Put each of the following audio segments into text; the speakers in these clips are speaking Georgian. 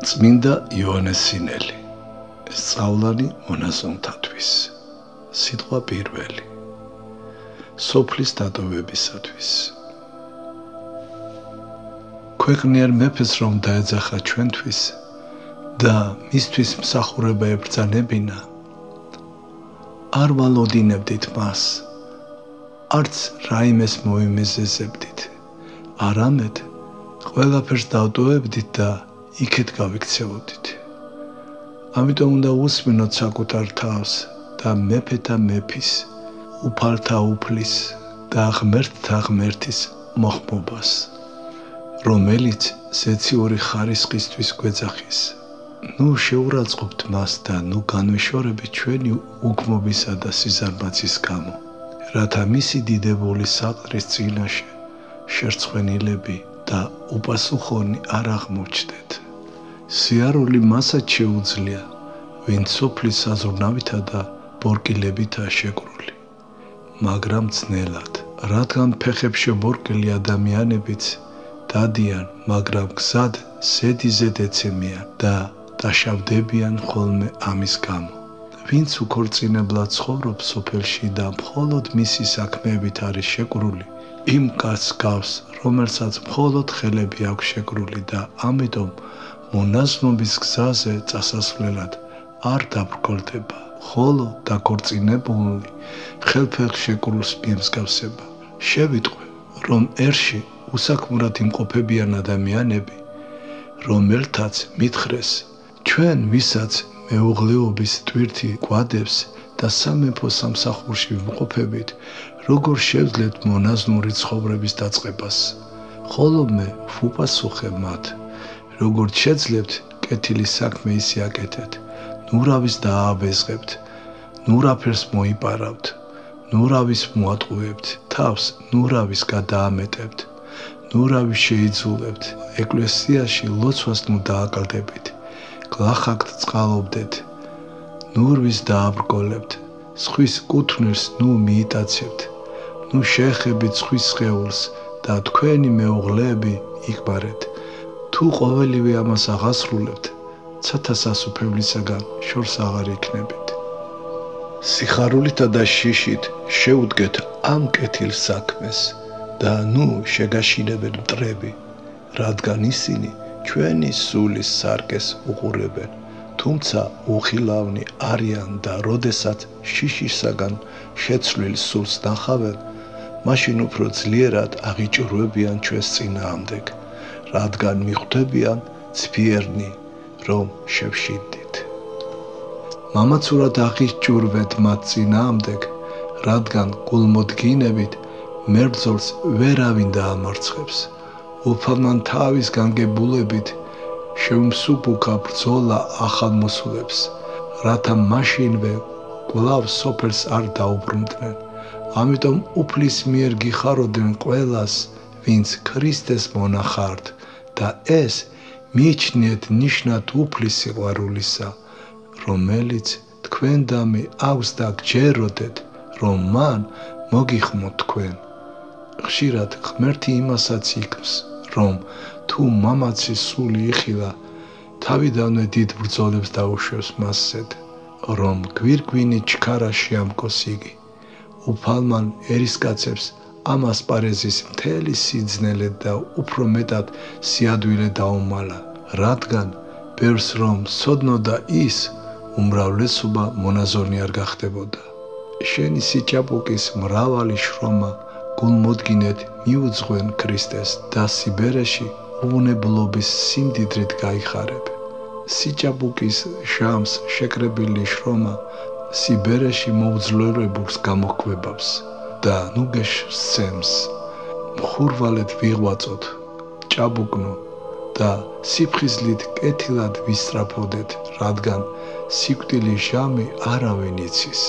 წმინდა იოანეს სინელი, სწავლანი მონაზონთათვის, სიტყვა პირველი, სოფლის დატოვებისათვის. ქვეყნიერ მეფეს რომ დაეძახა ჩვენთვის და მისთვის მსახურება ებრძანებინა, არ ვალოდინებდით მას, არც რაიმეს მოიმეზეზებდით, არამედ ყველაფერს დავტოვებდით და იქეთ გავიქცევოდით. ამიტომ უნდა უსმინოთ საკუთარ თავს და მეფეთა მეფის, უფალთა უფლის და ღმერთთა ღმერთის მოხმობას, რომელიც ზეციური ხარისხისთვის გვეძახის. ნუ შეურაცხყოფთ მას და ნუ განვეშორებით ჩვენი უგმობისა და სიზარმაცის გამო, რათა მისი დიდებული საყდრის წინაშე შერცხვენილები და უპასუხონი არ აღმოჩნდეთ. სიარული მასაც შეუძლია, ვინც სოფლის საზრუნავითა და ბორკილებითაა შეკრული, მაგრამ ძნელად, რადგან ფეხებს შებორკილი ადამიანებიც დადიან, მაგრამ გზად ზედიზედ ეცემიან და დაშავდებიან ხოლმე ამის გამო. ვინც უქორწინებლად ცხოვრობს სოფელში და მხოლოდ მისი საქმეებით არის შეკრული, იმ კაცს გავს, რომელსაც მხოლოდ ხელები აქვს შეკრული და ამიტომ მონაზვნობის გზაზე წასასვლელად არ დაბრკოლდება, ხოლო დაქორწინებული ხელფეხ შეკრულს მიემსგავსება. შევიტყვე, რომ ერში უსაქმურად იმყოფებიან ადამიანები, რომელთაც მითხრეს, ჩვენ ვისაც მეუღლეობის ტვირთი გვადებს და სამეფო სამსახურში ვიმყოფებით, როგორ შევძლებთ მონაზვნური ცხოვრების დაწყებას, ხოლო მე ვუპასუხე მათ, როგორც შეძლებთ კეთილი საქმე ისე აკეთეთ, ნურავის დააბეზღებთ, ნურაფერს მოიპარავთ, ნურავის მოატყუებთ, თავს ნურავის გადაამეტებთ, ნურავის შეიძულებთ, ეკლესიაში ლოცვას ნუ დააკლდებით, გლახაკთ წყალობდეთ, ნურვის დააბრკოლებთ, სხვის კუთვნილს ნუ მიიტაცებთ, ნუ შეეხებით სხვის სხეულს და თქვენი მეუღლეები იკბარეთ. თუ ყოველივე ამას აღასრულებთ, ცათა სასუფევლისაგან შორს აღარ იქნებით. სიხარულითა და შიშით შეუდგეთ ამ კეთილ საქმეს და ნუ შეგაშინებენ მტრები, რადგან ისინი ჩვენი სულის სარკეს უყურებენ, თუმცა უხილავნი არიან და როდესაც შიშისაგან შეცვლილ სულს ნახავენ, მაშინ უფრო ძლიერად აღიჭურვებიან ჩვენს წინააღმდეგ, რადგან მიხვდებიან ცფიერნი, რომ შევშინდით. მამაცურად აღიჭურვეთ მათ წინააღმდეგ, რადგან გულმოდგინებით მებრძოლს ვერავინ დაამარცხებს. უფალმან თავის განგებულებით შეუმსუბუქა ბრძოლა ახალმოსულებს, რათა მაშინვე კვლავ სოფელს არ დაუბრუნდნენ. ამიტომ უფლის მიერ გიხაროდნენ ყველას, ვინც ქრისტეს მონახართ და ეს მიიჩნიეთ ნიშნად უფლის სიყვარულისა, რომელიც თქვენდამე აქვს და გჯეროდეთ, რომ მან მოგიხმოთ თქვენ. ხშირად ღმერთი იმასაც იქმს, რომ თუ მამაცის სული იხილა, თავიდანვე დიდ ბრძოლებს დაუშვებს მასზედ, რომ გვირგვინი ჩქარა შეამკოს იგი. უფალმან ერისკაცებს ამ ასპარეზის მთელი სიძნელე და უფრო მეტად სიადვილე დაუმალა, რადგან ბევრს რომ სოდნოდა ის, უმრავლესობა მონაზონი არ გახდებოდა. შენი სიჭაბუკის მრავალი შრომა გულმოდგინედ მიუძღვენ ქრისტეს და სიბერეში უვნებლობის სიმდიდრით გაიხარებ. სიჭაბუკის ჟამს შეკრებილი შრომა სიბერეში მოუძლიერებულს გამოჰკვებავს და ნუგეშ სცემს. მხურვალედ ვიღვაწოთ, ჭაბუკნო და სიფხიზლით კეთილად ვისწრაფოდეთ, რადგან სიკვდილის ჟამი არავინ იცის.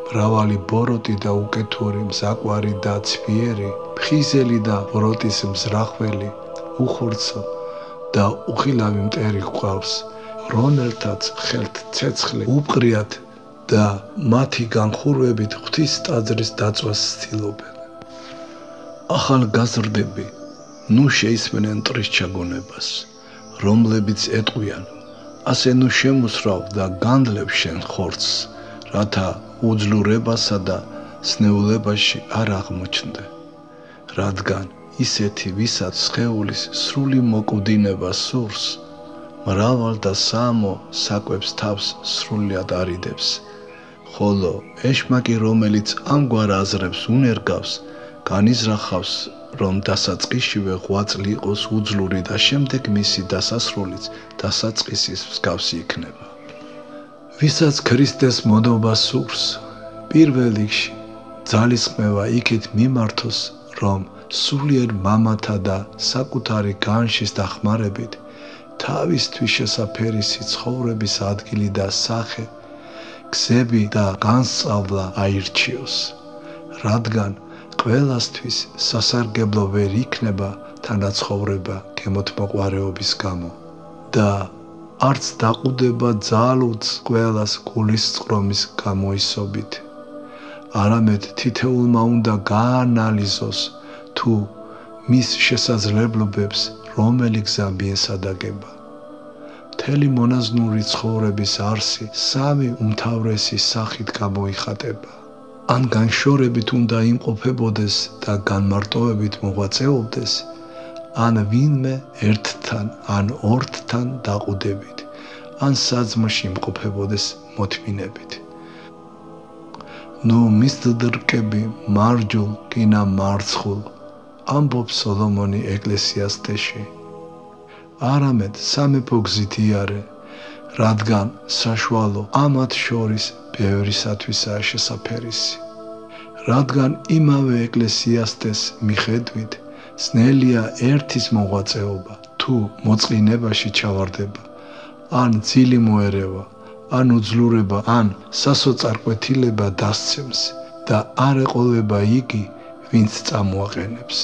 მრავალი ბოროტი და უკეთური, მზაკვარი და ცფიერი, ფხიზელი და ბოროტის მზრახველი, უხურცო და უხილავი მტერი გვყავს, რომელთაც ხელთ ცეცხლი უპყრიათ და მათი განხურვებით ღვთის ტაძრის დაწვას ცდილობენ. ახალგაზრდები ნუ შეისმენენ მტრის ჩაგონებას, რომლებიც ეტყვიან, ასე ნუ შემოსრავ და განდლებ შენ ხორცს, რათა უძლურებასა და სნეულებაში არ აღმოჩნდე. რადგან ისეთი, ვისაც სხეულის სრული მოკვდინება სურს, მრავალ და სამო საკვებს თავს სრულიად არიდებს, ხოლო ეშმაკი, რომელიც ამგვარ აზრებს უნერგავს, განიზრახავს, რომ დასაწყისშივე ღვაწლი იყოს უძლური და შემდეგ მისი დასასრულიც დასაწყისის მსგავსი იქნება. ვისაც ქრისტეს მოდობა სურს, პირველ რიგში ძალისხმევა იქით მიმართოს, რომ სულიერ მამათა და საკუთარი განშის დახმარებით თავისთვის შესაფერისი ცხოვრების ადგილი და სახე, გზები და განსწავლა აირჩიოს, რადგან ყველასთვის სასარგებლო ვერ იქნება თანაცხოვრება გემოთმოყვარეობის გამო და არც დაყუდება ძალუც ყველას გულისწყრომის გამოისობით. არამედ თითეულმა უნდა გაანალიზოს თუ მის შესაძლებლობებს რომელი გზა მიესადაგება. მთელი მონაზვნური ცხოვრების არსი სამი უმთავრესი სახით გამოიხატება. ან განშორებით უნდა იმყოფებოდეს და განმარტოვებით მოღვაწეობდეს, ან ვინმე ერთთან ან ორთთან დაყუდებით, ან საძმოში იმყოფებოდეს მოთმინებით. ნუ მისდრკები მარჯულ კინა მარცხულ, ამბობს სოლომონი ეკლესიასტეში. არამედ სამეფო გზით იარე, რადგან საშუალო ამათ შორის ბევრისათვისაა შესაფერისი. რადგან იმავე ეკლესიასტეს მიხედვით ძნელია ერთის მოღვაწეობა, თუ მოწყინებაში ჩავარდება, ან ძილი მოერევა, ან უძლურება, ან სასოწარკვეთილება დასცემს და არ ეყოლება იგი, ვინც წამოაყენებს.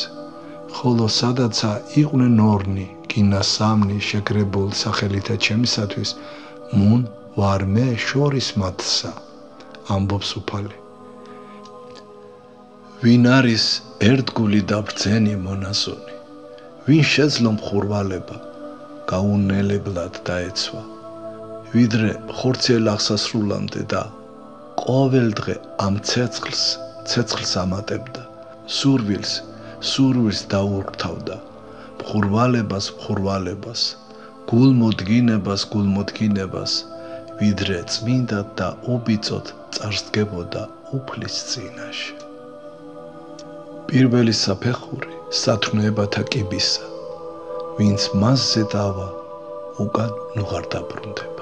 ხოლო სადაცა იყვნენ ორნი, კინა სამნი შეკრებულ სახელითა ჩემისათვის, მუნ ვარ მე შორის მათსა, ამბობს უფალი. ვინ არის ერთგული და ბრძენი მონაზონი, ვინ შეძლო მხურვალება, გაუნელებლად დაეცვა, ვიდრე ხორციელ აღსასრულამდე და ყოველ დღე ამ ცეცხლს ამატებდა, სურვილს დაურთავდა, მხურვალებას, გულმოდგინებას, ვიდრე წმინდად და უბიწოდ წარსდგებოდა უფლის წინაშე. პირველი საფეხური სათნოებათა კიბისა, ვინც მასზე დავა, უკან ნუღარ დაბრუნდება.